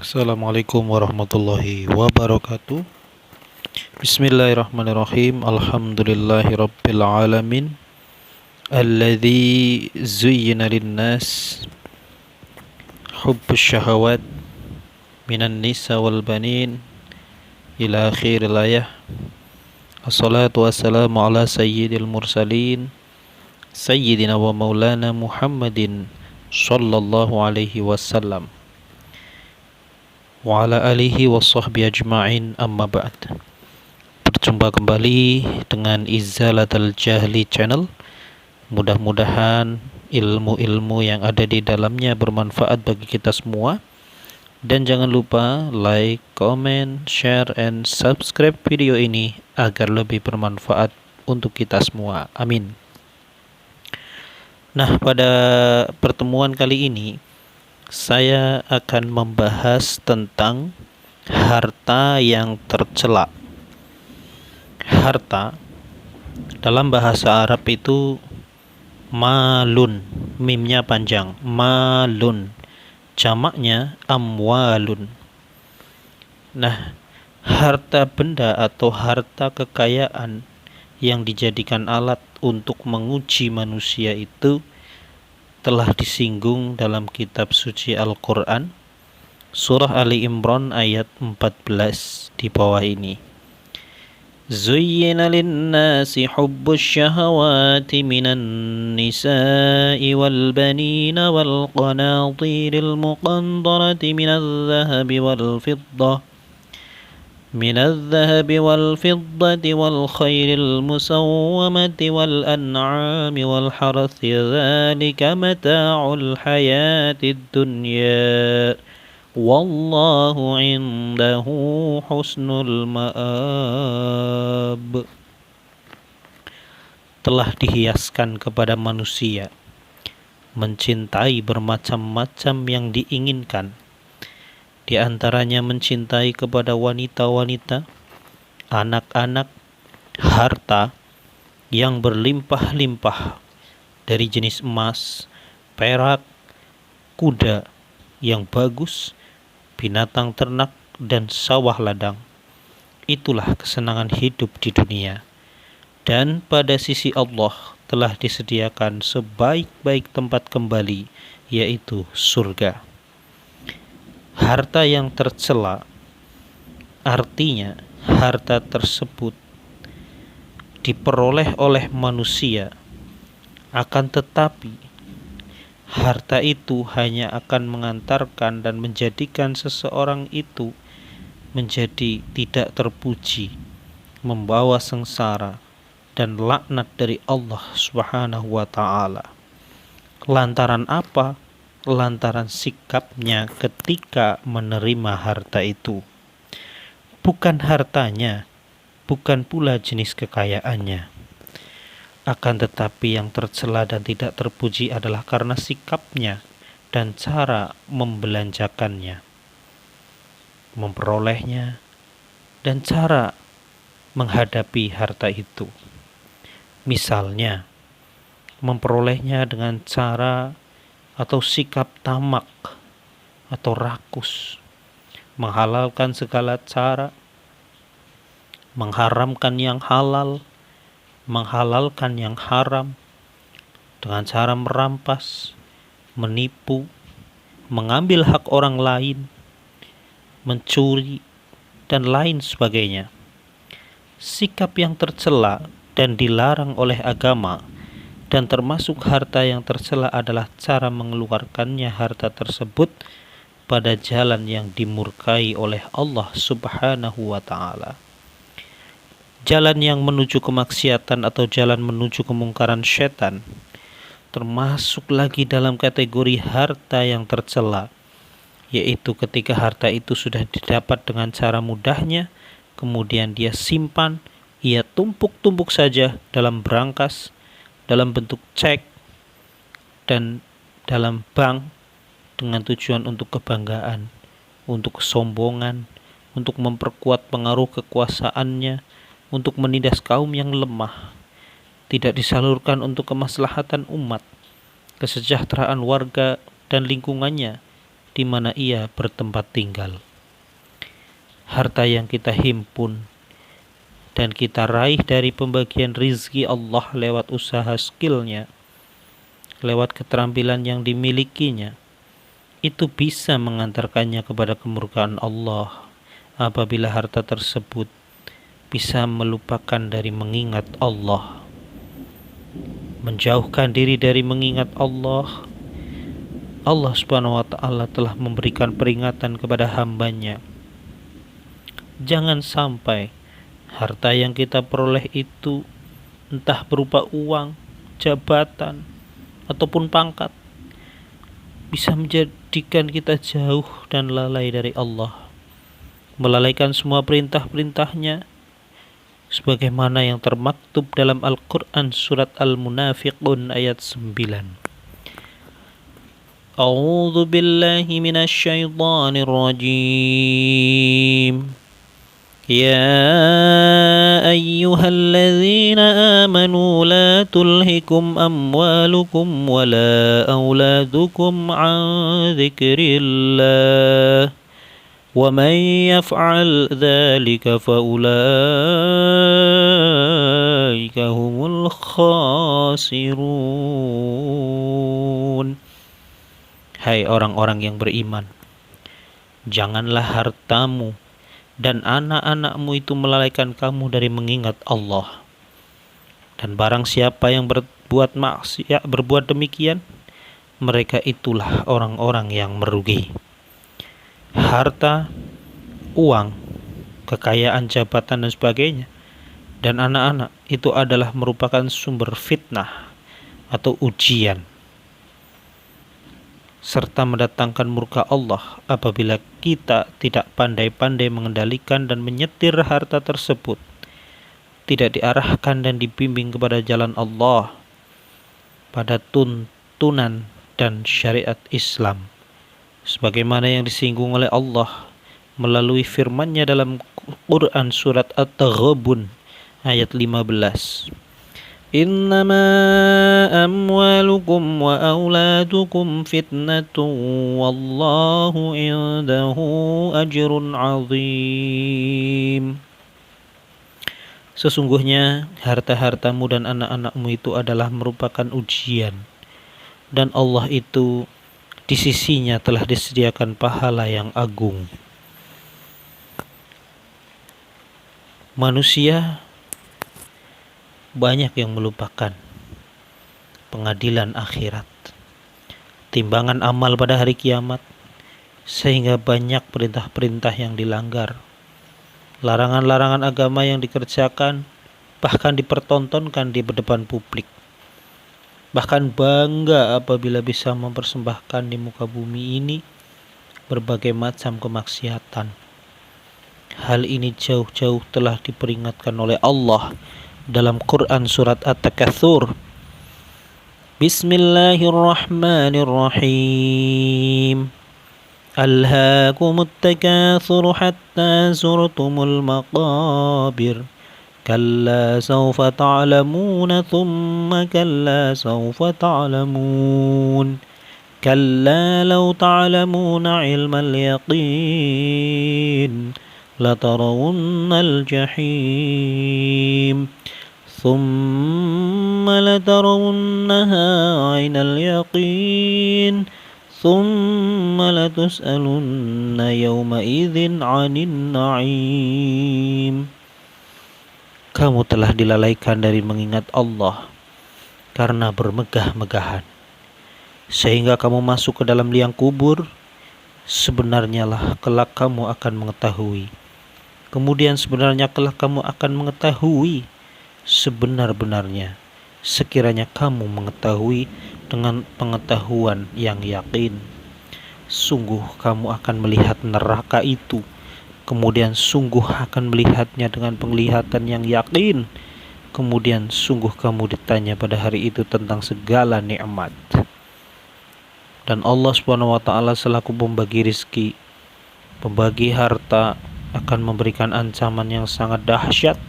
Assalamualaikum warahmatullahi wabarakatuh. Bismillahirrahmanirrahim. Alhamdulillahi rabbil alamin. Alladzi zuyyina linnas hubbus syahawat minan nisa wal banin ila akhiril ayah. Assalatu wassalamu ala sayyidil mursalin sayyidina wa maulana Muhammadin sallallahu alaihi wasallam wa ala alihi wa sahbihi ajma'in, amma ba'd. Berjumpa kembali dengan Izalatul Jahli Channel. Mudah-mudahan ilmu-ilmu yang ada di dalamnya bermanfaat bagi kita semua. Dan jangan lupa like, comment, share, and subscribe video ini agar lebih bermanfaat untuk kita semua. Amin. Nah, pada pertemuan kali ini saya akan membahas tentang harta yang tercela. Harta dalam bahasa Arab itu malun, mimnya panjang, malun, jamaknya amwalun. Nah, harta benda atau harta kekayaan yang dijadikan alat untuk menguji manusia itu telah disinggung dalam kitab suci Al-Quran, surah Ali Imran ayat 14 di bawah ini. Zuyyina linnasi hubbus syahawati minan nisa'i wal banina wal qanatiril muqantarati minal dhahabi wal fiddah من الذهب والفضة والخيل المسومة والأنعام والحرث ذلك متاع الحياة الدنيا والله عنده حسن المآب. Telah dihiaskan kepada manusia mencintai bermacam-macam yang diinginkan, di antaranya mencintai kepada wanita-wanita, anak-anak, harta yang berlimpah-limpah dari jenis emas, perak, kuda yang bagus, binatang ternak, dan sawah ladang. Itulah kesenangan hidup di dunia. Dan pada sisi Allah telah disediakan sebaik-baik tempat kembali, yaitu surga. Harta yang tercela artinya harta tersebut diperoleh oleh manusia, akan tetapi harta itu hanya akan mengantarkan dan menjadikan seseorang itu menjadi tidak terpuji, membawa sengsara dan laknat dari Allah Subhanahu wa ta'ala. Lantaran apa? Lantaran sikapnya ketika menerima harta itu. Bukan hartanya, bukan pula jenis kekayaannya. Akan tetapi yang tercela dan tidak terpuji adalah karena sikapnya dan cara membelanjakannya, memperolehnya, dan cara menghadapi harta itu. Misalnya, memperolehnya dengan cara atau sikap tamak atau rakus, menghalalkan segala cara, mengharamkan yang halal, menghalalkan yang haram, dengan cara merampas, menipu, mengambil hak orang lain, mencuri, dan lain sebagainya. Sikap yang tercela dan dilarang oleh agama dan termasuk harta yang tercela adalah cara mengeluarkannya harta tersebut pada jalan yang dimurkai oleh Allah Subhanahu wa ta'ala. Jalan yang menuju kemaksiatan atau jalan menuju kemungkaran syaitan termasuk lagi dalam kategori harta yang tercela, yaitu ketika harta itu sudah didapat dengan cara mudahnya, kemudian dia simpan, ia tumpuk-tumpuk saja dalam brankas, dalam bentuk cek, dan dalam bank dengan tujuan untuk kebanggaan, untuk kesombongan, untuk memperkuat pengaruh kekuasaannya, untuk menindas kaum yang lemah. Tidak disalurkan untuk kemaslahatan umat, kesejahteraan warga dan lingkungannya, di mana ia bertempat tinggal. Harta yang kita himpun dan kita raih dari pembagian rizki Allah lewat usaha skillnya, lewat keterampilan yang dimilikinya, itu bisa mengantarkannya kepada kemurkaan Allah apabila harta tersebut bisa melupakan dari mengingat Allah, menjauhkan diri dari mengingat Allah. Allah Subhanahu wa ta'ala telah memberikan peringatan kepada hambanya. Jangan sampai harta yang kita peroleh itu entah berupa uang, jabatan, ataupun pangkat bisa menjadikan kita jauh dan lalai dari Allah, melalaikan semua perintah-perintahnya, sebagaimana yang termaktub dalam Al-Quran surat Al-Munafiqun ayat 9. A'udzu billahi minasyaitonir rajim. Ya ayyuhalladzina amanu la tulhikum amwalukum wala auladukum an dzikrillah wa man yaf'al dzalika fa ulaika humul khasirun. Hai orang-orang yang beriman, janganlah hartamu dan anak-anakmu itu melalaikan kamu dari mengingat Allah. Dan barang siapa yang berbuat maksiat, berbuat demikian, mereka itulah orang-orang yang merugi. Harta, uang, kekayaan, jabatan dan sebagainya, dan anak-anak itu adalah merupakan sumber fitnah atau ujian, serta mendatangkan murka Allah apabila kita tidak pandai-pandai mengendalikan dan menyetir harta tersebut, tidak diarahkan dan dibimbing kepada jalan Allah pada tuntunan dan syariat Islam, sebagaimana yang disinggung oleh Allah melalui firman-Nya dalam Quran surat At-Taghabun ayat 15. Innama amwalukum wa auladukum fitnatun wallahu indahu ajrun azim. Sesungguhnya harta-hartamu dan anak-anakmu itu adalah merupakan ujian, dan Allah itu di sisinya telah disediakan pahala yang agung. Manusia banyak yang melupakan pengadilan akhirat, timbangan amal pada hari kiamat, sehingga banyak perintah-perintah yang dilanggar, larangan-larangan agama yang dikerjakan, bahkan dipertontonkan di depan publik. Bahkan bangga apabila bisa mempersembahkan di muka bumi ini berbagai macam kemaksiatan. Hal ini jauh-jauh telah diperingatkan oleh Allah dalam Quran surat At-Takatsur. Bismillahirrahmanirrahim. Alhaakumut takatsur hatta zurtumul maqabir. Kalla sawfa ta'lamuna thumma kalla sawfa ta'lamun. Kalla law ta'lamuna ilmal yaqin latarawunnal jahim. ثم لترونها عين اليقين ثم لتسألن يومئذ عن النعيم. Kamu telah dilalaikan dari mengingat Allah karena bermegah-megahan, sehingga kamu masuk ke dalam liang kubur. Sebenarnya lah kelak kamu akan mengetahui. Kemudian sebenarnya kelak kamu akan mengetahui sebenar-benarnya, sekiranya kamu mengetahui dengan pengetahuan yang yakin. Sungguh kamu akan melihat neraka itu, kemudian sungguh akan melihatnya dengan penglihatan yang yakin, kemudian sungguh kamu ditanya pada hari itu tentang segala nikmat. Dan Allah Subhanahu wa ta'ala selaku pembagi rizki, pembagi harta, akan memberikan ancaman yang sangat dahsyat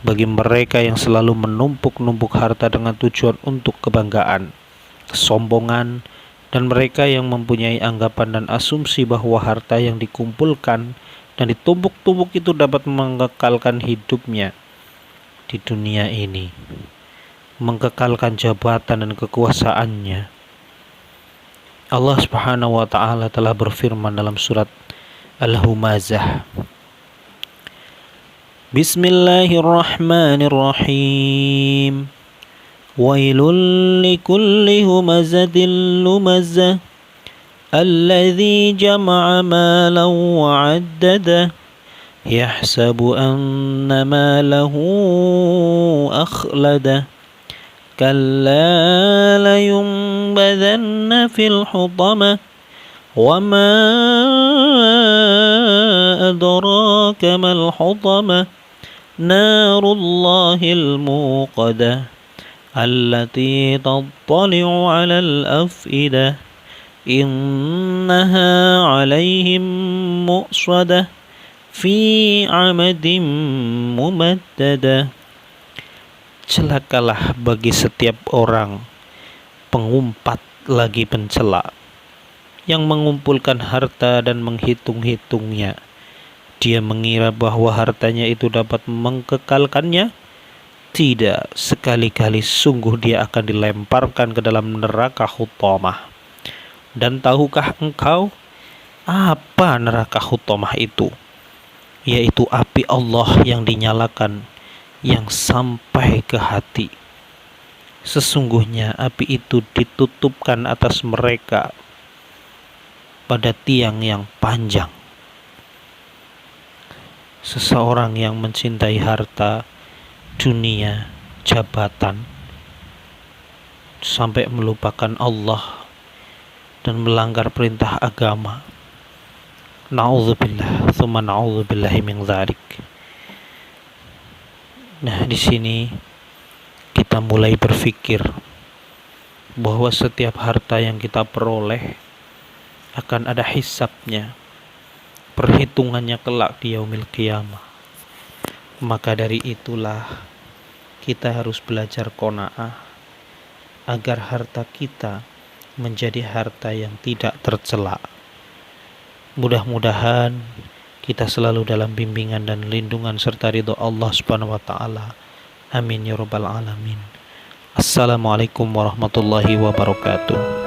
bagi mereka yang selalu menumpuk-numpuk harta dengan tujuan untuk kebanggaan, kesombongan, Dan mereka yang mempunyai anggapan dan asumsi bahwa harta yang dikumpulkan dan ditumpuk-tumpuk itu dapat mengekalkan hidupnya di dunia ini, mengekalkan jabatan dan kekuasaannya. Allah Subhanahu wa taala telah berfirman dalam surat Al-Humazah, Bismillahirrahmanirrahim. Wailul likulli humazatil lumazah alladzi jama'a malan wa 'addada yahsabu anna malahu akhlada kalla layunbadhanna fil hutamah wa ma adraka mal hutamah narullahil muqadah allati tattali'u 'alal af'idah innaha 'alaihim mu'sadah fi 'amadin mumaddadah. Celakalah bagi setiap orang pengumpat lagi pencela yang mengumpulkan harta dan menghitung-hitungnya. Dia mengira bahwa hartanya itu dapat mengekalkannya. Tidak, sekali-kali sungguh dia akan dilemparkan ke dalam neraka hutamah. Dan tahukah engkau apa neraka hutamah itu? Yaitu api Allah yang dinyalakan, yang sampai ke hati. Sesungguhnya api itu ditutupkan atas mereka pada tiang yang panjang. Seseorang yang mencintai harta, dunia, jabatan, sampai melupakan Allah dan melanggar perintah agama. Na'udzubillah, tsumma na'udzubillahi min dzalik. Nah, di sini kita mulai berpikir bahwa setiap harta yang kita peroleh akan ada hisabnya, perhitungannya kelak di yaumil qiyamah. Maka dari itulah kita harus belajar qanaah agar harta kita menjadi harta yang tidak tercela. Mudah-mudahan kita selalu dalam bimbingan dan lindungan serta ridho Allah Subhanahu wa taala. Amin ya rabbal alamin. Assalamualaikum warahmatullahi wabarakatuh.